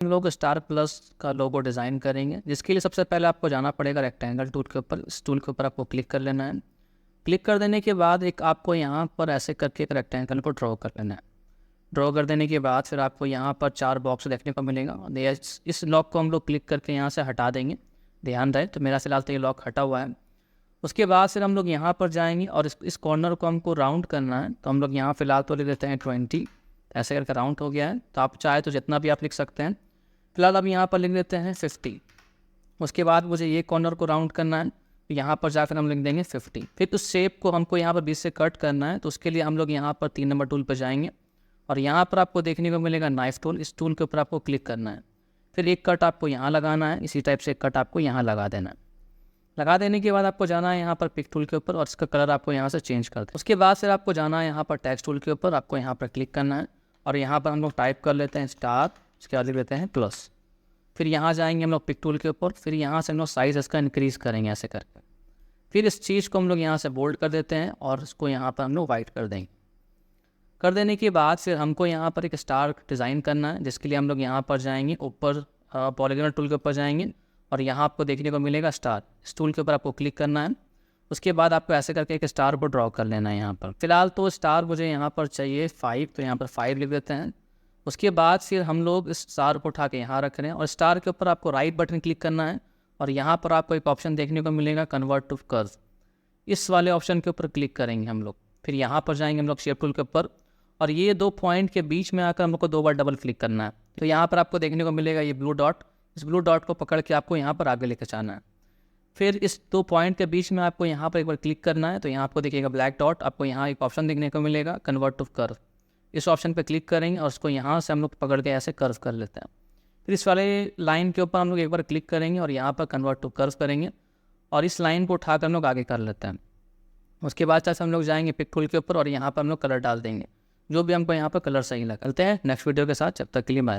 हम लोग star plus का लोगो डिज़ाइन करेंगे, जिसके लिए सबसे पहले आपको जाना पड़ेगा रेक्टेंगल टूल के ऊपर। इस टूल के ऊपर आपको क्लिक कर लेना है। क्लिक कर देने के बाद एक आपको यहाँ पर ऐसे करके एक रेक्टेंगल को ड्रॉ कर लेना है। ड्रॉ कर देने के बाद फिर आपको यहाँ पर 4 बॉक्स देखने को मिलेगा। इस लॉक को हम लोग क्लिक करके यहाँ से हटा देंगे। ध्यान रहे, तो मेरा फिलहाल तो ये लॉक हटा हुआ है। उसके बाद फिर हम लोग यहाँ पर जाएंगे और इस कॉर्नर को हमको राउंड करना है, तो हम लोग यहाँ फिलहाल तो लिख देते हैं 20। ऐसे करके राउंड हो गया है। तो आप चाहे तो जितना भी आप लिख सकते हैं। फिलहाल अब यहाँ पर लिख देते हैं 50। उसके बाद मुझे ये कॉर्नर को राउंड करना है, तो यहाँ पर जाकर हम लिख देंगे 50। फिर उस शेप को हमको यहाँ पर बीच से कट करना है, तो उसके लिए हम लोग यहाँ पर 3 नंबर टूल पर जाएंगे और यहाँ पर आपको देखने को मिलेगा नाइफ टूल। इस टूल के ऊपर आपको क्लिक करना है। फिर एक कट आपको यहाँ लगाना है, इसी टाइप से एक कट आपको यहाँ लगा देना है। लगा देने के बाद आपको जाना है यहाँ पर पिक टूल के ऊपर और इसका कलर आपको यहाँ से चेंज कर दें। उसके बाद फिर आपको जाना है यहाँ पर टेक्स्ट टूल के ऊपर, आपको यहाँ पर क्लिक करना है और यहाँ पर हम लोग टाइप कर लेते हैं स्टार, उसके बाद लिख लेते हैं प्लस। फिर यहाँ जाएंगे हम लोग पिक टूल के ऊपर, फिर यहाँ से हम लोग साइज़ इसका इंक्रीज़ करेंगे ऐसे करके। फिर इस चीज़ को हम लोग यहाँ से बोल्ड कर देते हैं और इसको यहाँ पर हम लोग वाइट कर देंगे। कर देने के बाद फिर हमको यहाँ पर एक स्टार डिज़ाइन करना है, जिसके लिए हम लोग यहाँ पर जाएंगे, ऊपर पॉलीगॉन टूल के ऊपर जाएंगे और यहाँ आपको देखने को मिलेगा स्टार। इस टूल के ऊपर आपको क्लिक करना है। उसके बाद आपको ऐसे करके एक स्टार को ड्रॉ कर लेना है यहाँ पर। फिलहाल तो स्टार मुझे यहाँ पर चाहिए 5, तो यहाँ पर 5 लिख देते हैं। उसके बाद फिर हम लोग इस स्टार को उठा के यहाँ रख रहे हैं और स्टार के ऊपर आपको राइट बटन क्लिक करना है और यहाँ पर आपको एक ऑप्शन देखने को मिलेगा कन्वर्ट टू कर्व। इस वाले ऑप्शन के ऊपर क्लिक करेंगे हम लोग। फिर यहाँ पर जाएंगे हम लोग शेप टूल के ऊपर और ये 2 पॉइंट के बीच में आकर हम लोग को 2 बार डबल क्लिक करना है। तो यहाँ पर आपको देखने को मिलेगा ये ब्लू डॉट। इस ब्लू डॉट को पकड़ के आपको यहाँ पर आगे लेकर जाना है। फिर इस 2 पॉइंट के बीच में आपको यहाँ पर एक बार क्लिक करना है, तो यहाँ आपको देखिएगा ब्लैक डॉट, आपको यहाँ एक ऑप्शन देखने को मिलेगा कन्वर्ट टू कर्व। इस ऑप्शन पर क्लिक करेंगे और उसको यहाँ से हम लोग पकड़ के ऐसे कर्व कर लेते हैं। फिर इस वाले लाइन के ऊपर हम लोग एक बार क्लिक करेंगे और यहाँ पर कन्वर्ट टू कर्व करेंगे और इस लाइन को उठाकर हम लोग आगे कर लेते हैं। उसके बाद जैसे हम लोग जाएंगे पिक टूल के ऊपर और यहाँ पर हम लोग कलर डाल देंगे, जो भी हमको यहाँ पर कलर सही लगते हैं। नेक्स्ट वीडियो के साथ, जब तक के लिए बाय।